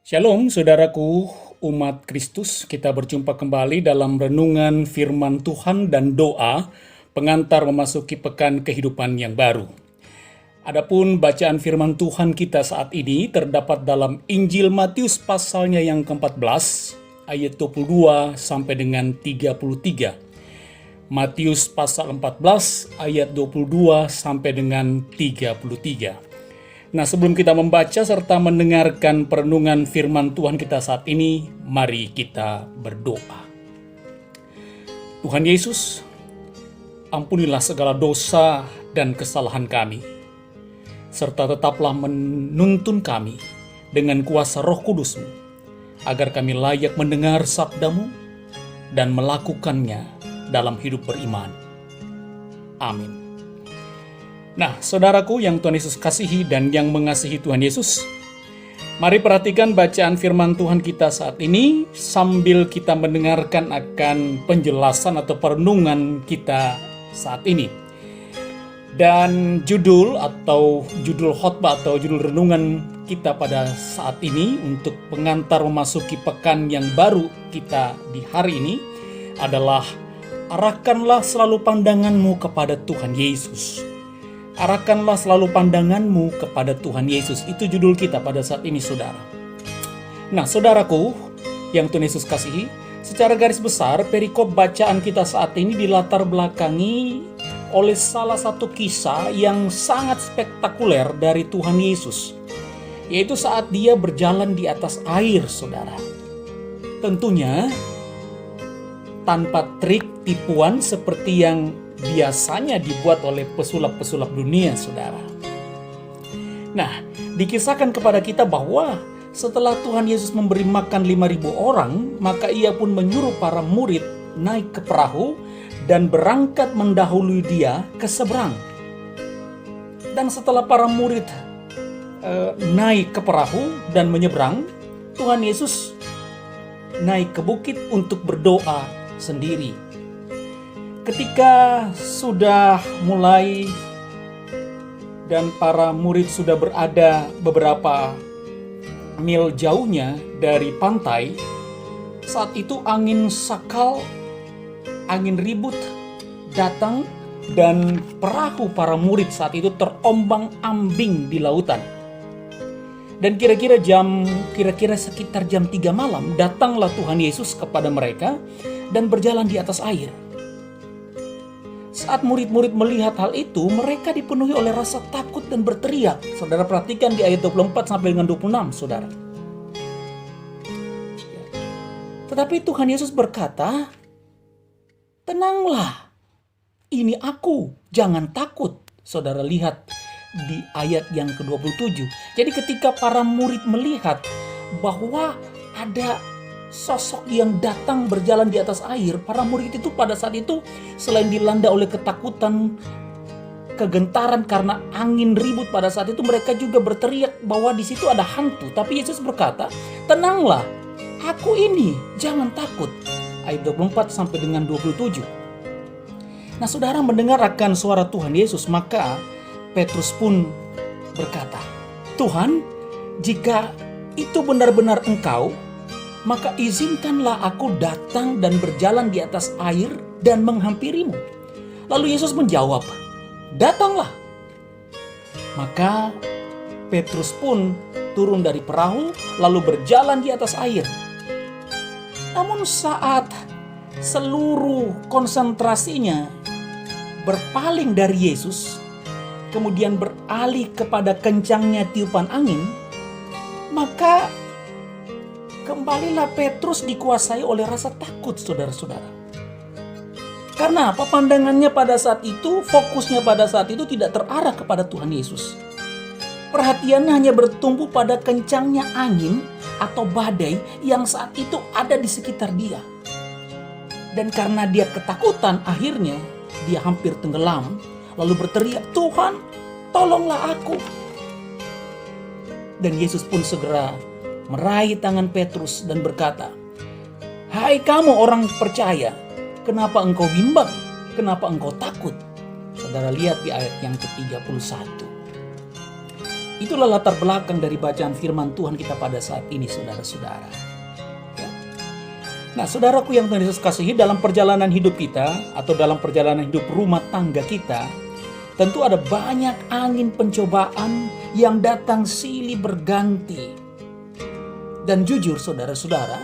Shalom saudaraku, umat Kristus. Kita berjumpa kembali dalam renungan firman Tuhan dan doa pengantar memasuki pekan kehidupan yang baru. Adapun bacaan firman Tuhan kita saat ini terdapat dalam Injil Matius pasalnya yang ke-14 ayat 22 sampai dengan 33. Matius pasal 14 ayat 22 sampai dengan 33. Nah, sebelum kita membaca serta mendengarkan perenungan firman Tuhan kita saat ini, mari kita berdoa. Tuhan Yesus, ampunilah segala dosa dan kesalahan kami, serta tetaplah menuntun kami dengan kuasa Roh Kudus-Mu, agar kami layak mendengar sabda-Mu dan melakukannya dalam hidup beriman. Amin. Nah, saudaraku yang Tuhan Yesus kasihi dan yang mengasihi Tuhan Yesus, mari perhatikan bacaan firman Tuhan kita saat ini sambil kita mendengarkan akan penjelasan atau perenungan kita saat ini. Dan judul khotbah atau judul renungan kita pada saat ini untuk pengantar memasuki pekan yang baru kita di hari ini adalah arahkanlah selalu pandanganmu kepada Tuhan Yesus. Arahkanlah selalu pandanganmu kepada Tuhan Yesus. Itu judul kita pada saat ini, saudara. Nah, saudaraku yang Tuhan Yesus kasihi, secara garis besar perikop bacaan kita saat ini dilatar belakangi oleh salah satu kisah yang sangat spektakuler dari Tuhan Yesus, yaitu saat dia berjalan di atas air, saudara. Tentunya tanpa trik tipuan seperti yang biasanya dibuat oleh pesulap-pesulap dunia, saudara. Nah, dikisahkan kepada kita bahwa setelah Tuhan Yesus memberi makan 5.000 orang, maka ia pun menyuruh para murid naik ke perahu dan berangkat mendahului dia ke seberang. Dan setelah para murid naik ke perahu dan menyeberang, Tuhan Yesus naik ke bukit untuk berdoa sendiri. Ketika sudah mulai dan para murid sudah berada beberapa mil jauhnya dari pantai, saat itu angin sakal, angin ribut datang dan perahu para murid saat itu terombang-ambing di lautan. Dan kira-kira sekitar jam 3 malam datanglah Tuhan Yesus kepada mereka dan berjalan di atas air. Saat murid-murid melihat hal itu, mereka dipenuhi oleh rasa takut dan berteriak. Saudara perhatikan di ayat 24 sampai dengan 26, saudara. Tetapi Tuhan Yesus berkata, "Tenanglah, ini aku, jangan takut." Saudara lihat di ayat yang ke-27. Jadi ketika para murid melihat bahwa ada sosok yang datang berjalan di atas air, para murid itu pada saat itu selain dilanda oleh ketakutan, kegentaran karena angin ribut pada saat itu, mereka juga berteriak bahwa di situ ada hantu. Tapi Yesus berkata, "Tenanglah, aku ini, jangan takut." Ayat 24 sampai dengan 27. Nah, saudara mendengar akan suara Tuhan Yesus, maka Petrus pun berkata, "Tuhan, jika itu benar-benar Engkau, maka izinkanlah aku datang dan berjalan di atas air dan menghampirimu." Lalu Yesus menjawab, "Datanglah." Maka Petrus pun turun dari perahu lalu berjalan di atas air. Namun saat seluruh konsentrasinya berpaling dari Yesus, kemudian beralih kepada kencangnya tiupan angin, maka kembalilah Petrus dikuasai oleh rasa takut, saudara-saudara. Karena apa? Pandangannya pada saat itu, fokusnya pada saat itu tidak terarah kepada Tuhan Yesus. Perhatiannya hanya bertumpu pada kencangnya angin atau badai yang saat itu ada di sekitar dia. Dan karena dia ketakutan, akhirnya dia hampir tenggelam, lalu berteriak, "Tuhan, tolonglah aku." Dan Yesus pun segera meraih tangan Petrus dan berkata, "Hai kamu orang percaya, kenapa engkau bimbang? Kenapa engkau takut?" Saudara lihat di ayat yang ke-31. Itulah latar belakang dari bacaan firman Tuhan kita pada saat ini, saudara-saudara. Ya. Nah, saudaraku yang Tuhan Yesus kasihi, dalam perjalanan hidup kita atau dalam perjalanan hidup rumah tangga kita, tentu ada banyak angin pencobaan yang datang silih berganti. Dan jujur saudara-saudara,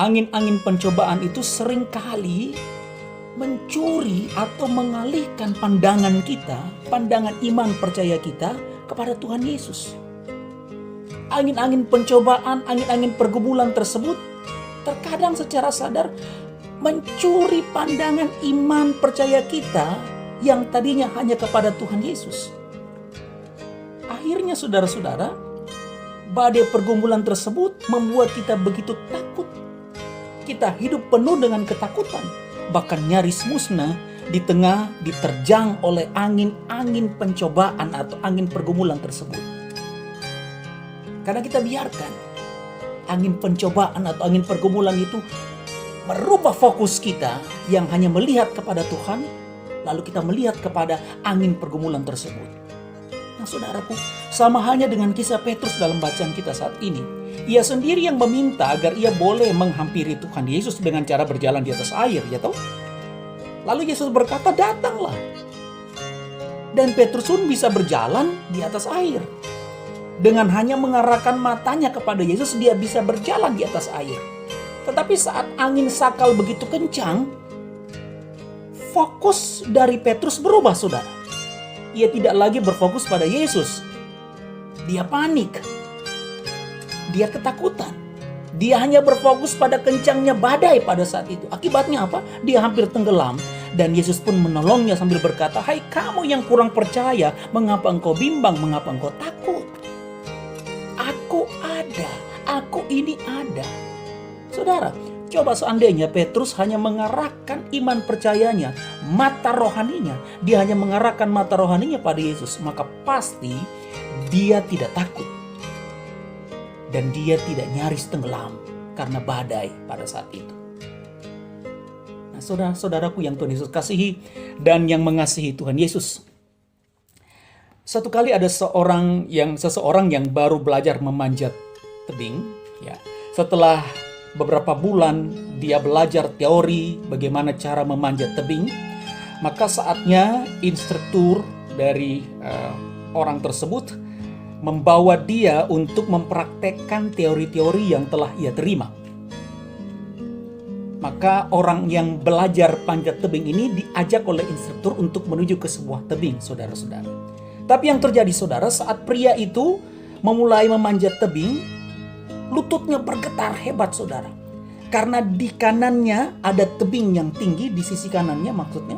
angin-angin pencobaan itu seringkali mencuri atau mengalihkan pandangan kita, pandangan iman percaya kita kepada Tuhan Yesus. Angin-angin pencobaan, angin-angin pergumulan tersebut terkadang secara sadar mencuri pandangan iman percaya kita yang tadinya hanya kepada Tuhan Yesus. Akhirnya saudara-saudara, badai pergumulan tersebut membuat kita begitu takut. Kita hidup penuh dengan ketakutan, bahkan nyaris musnah diterjang oleh angin-angin pencobaan atau angin pergumulan tersebut. Karena kita biarkan angin pencobaan atau angin pergumulan itu merubah fokus kita yang hanya melihat kepada Tuhan, lalu kita melihat kepada angin pergumulan tersebut. Nah saudaraku, sama halnya dengan kisah Petrus dalam bacaan kita saat ini. Ia sendiri yang meminta agar ia boleh menghampiri Tuhan Yesus dengan cara berjalan di atas air, ya toh? Lalu Yesus berkata, datanglah. Dan Petrus pun bisa berjalan di atas air. Dengan hanya mengarahkan matanya kepada Yesus, dia bisa berjalan di atas air. Tetapi saat angin sakal begitu kencang, fokus dari Petrus berubah, saudara. Ia tidak lagi berfokus pada Yesus. Dia panik. Dia ketakutan. Dia hanya berfokus pada kencangnya badai pada saat itu. Akibatnya apa? Dia hampir tenggelam. Dan Yesus pun menolongnya sambil berkata, hai kamu yang kurang percaya, mengapa engkau bimbang, mengapa engkau takut? Aku ada, aku ini ada. Saudara, coba seandainya Petrus hanya mengarahkan iman percayanya, mata rohaninya, dia hanya mengarahkan mata rohaninya pada Yesus, maka pasti dia tidak takut. Dan dia tidak nyaris tenggelam karena badai pada saat itu. Nah, saudara-saudaraku yang Tuhan Yesus kasihi dan yang mengasihi Tuhan Yesus. Satu kali ada seseorang yang baru belajar memanjat tebing, ya. Setelah beberapa bulan dia belajar teori bagaimana cara memanjat tebing, maka saatnya instruktur dari orang tersebut membawa dia untuk mempraktekkan teori-teori yang telah ia terima. Maka orang yang belajar panjat tebing ini diajak oleh instruktur untuk menuju ke sebuah tebing, saudara-saudara. Tapi yang terjadi, saudara, saat pria itu memulai memanjat tebing, lututnya bergetar hebat, saudara. Karena di kanannya ada tebing yang tinggi, di sisi kanannya maksudnya.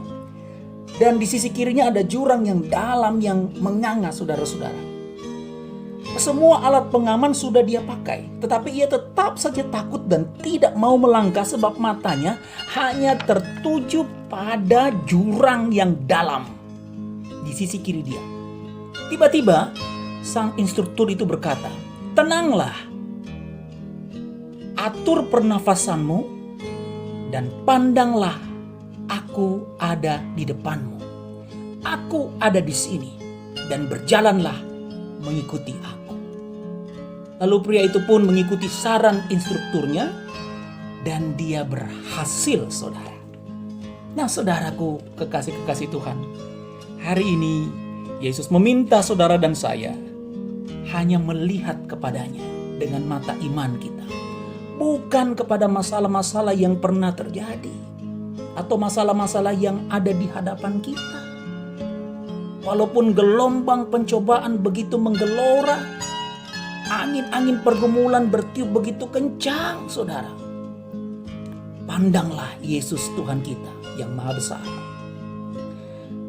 Dan di sisi kirinya ada jurang yang dalam yang menganga, saudara-saudara. Semua alat pengaman sudah dia pakai, tetapi ia tetap saja takut dan tidak mau melangkah sebab matanya hanya tertuju pada jurang yang dalam di sisi kiri dia. Tiba-tiba sang instruktur itu berkata, tenanglah, atur pernafasanmu dan pandanglah, aku ada di depanmu. Aku ada di sini dan berjalanlah mengikuti aku. Lalu pria itu pun mengikuti saran instrukturnya dan dia berhasil, saudara. Nah, saudaraku, kekasih-kekasih Tuhan, hari ini Yesus meminta saudara dan saya hanya melihat kepadanya dengan mata iman kita, bukan kepada masalah-masalah yang pernah terjadi atau masalah-masalah yang ada di hadapan kita. Walaupun gelombang pencobaan begitu menggelora, angin-angin pergumulan bertiup begitu kencang, saudara. Pandanglah Yesus Tuhan kita yang maha besar.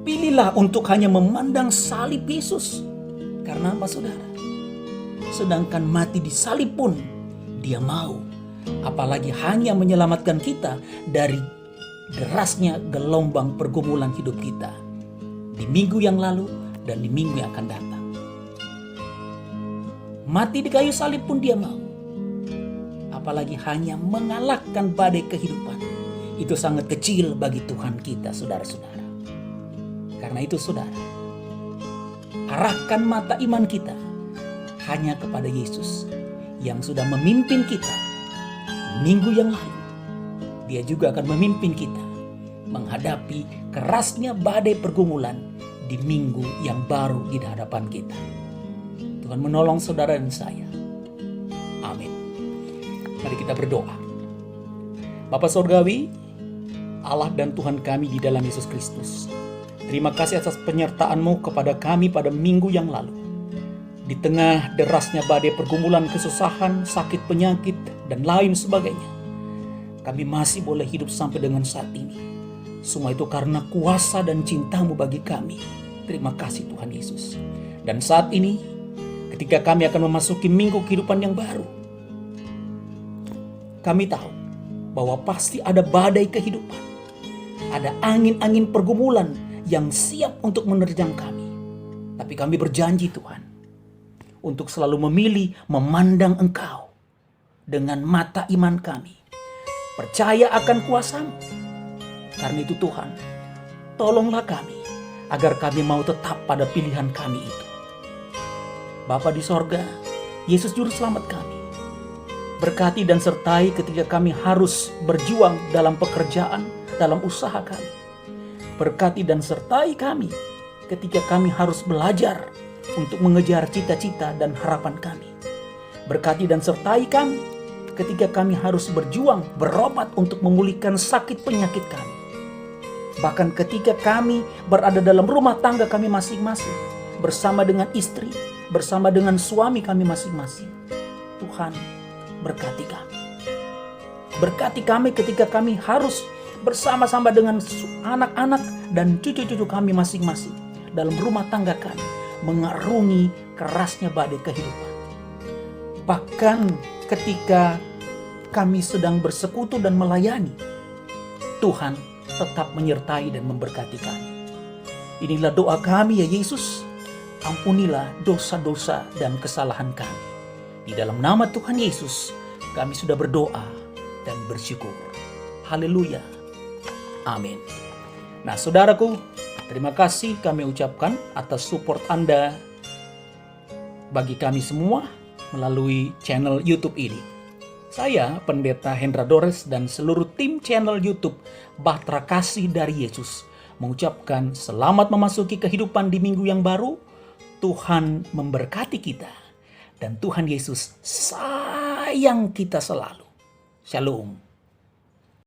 Pilihlah untuk hanya memandang salib Yesus. Karena apa, saudara? Sedangkan mati di salib pun dia mau. Apalagi hanya menyelamatkan kita dari derasnya gelombang pergumulan hidup kita di minggu yang lalu dan di minggu yang akan datang. Mati di kayu salib pun dia mau. Apalagi hanya mengalahkan badai kehidupan. Itu sangat kecil bagi Tuhan kita, saudara-saudara. Karena itu, saudara, arahkan mata iman kita hanya kepada Yesus yang sudah memimpin kita minggu yang lalu. Dia juga akan memimpin kita menghadapi kerasnya badai pergumulan di minggu yang baru di hadapan kita. Tuhan menolong saudara dan saya. Amin. Mari kita berdoa. Bapa Surgawi, Allah dan Tuhan kami di dalam Yesus Kristus, terima kasih atas penyertaan-Mu kepada kami pada minggu yang lalu. Di tengah derasnya badai pergumulan, kesusahan, sakit, penyakit, dan lain sebagainya, kami masih boleh hidup sampai dengan saat ini. Semua itu karena kuasa dan cinta-Mu bagi kami. Terima kasih Tuhan Yesus. Dan saat ini, ketika kami akan memasuki minggu kehidupan yang baru, kami tahu bahwa pasti ada badai kehidupan. Ada angin-angin pergumulan yang siap untuk menerjang kami. Tapi kami berjanji Tuhan, untuk selalu memilih memandang Engkau dengan mata iman kami. Percaya akan kuasa-Mu. Karena itu Tuhan, tolonglah kami agar kami mau tetap pada pilihan kami itu. Bapa di sorga, Yesus Juru Selamat kami, berkati dan sertai ketika kami harus berjuang dalam pekerjaan, dalam usaha kami. Berkati dan sertai kami ketika kami harus belajar untuk mengejar cita-cita dan harapan kami. Berkati dan sertai kami ketika kami harus berjuang, berobat untuk memulihkan sakit penyakit kami. Bahkan ketika kami berada dalam rumah tangga kami masing-masing, bersama dengan istri, bersama dengan suami kami masing-masing. Tuhan, berkati kami. Berkati kami ketika kami harus bersama-sama dengan anak-anak dan cucu-cucu kami masing-masing dalam rumah tangga kami, mengarungi kerasnya badai kehidupan. Bahkan ketika kami sedang bersekutu dan melayani, Tuhan tetap menyertai dan memberkati kami. Inilah doa kami ya Yesus, ampunilah dosa-dosa dan kesalahan kami. Di dalam nama Tuhan Yesus, kami sudah berdoa dan bersyukur. Haleluya. Amin. Nah saudaraku, terima kasih kami ucapkan atas support Anda bagi kami semua melalui channel YouTube ini. Saya, Pendeta Hendra Dores, dan seluruh tim channel YouTube Bahtera Kasih dari Yesus mengucapkan selamat memasuki kehidupan di minggu yang baru. Tuhan memberkati kita dan Tuhan Yesus sayang kita selalu. Shalom.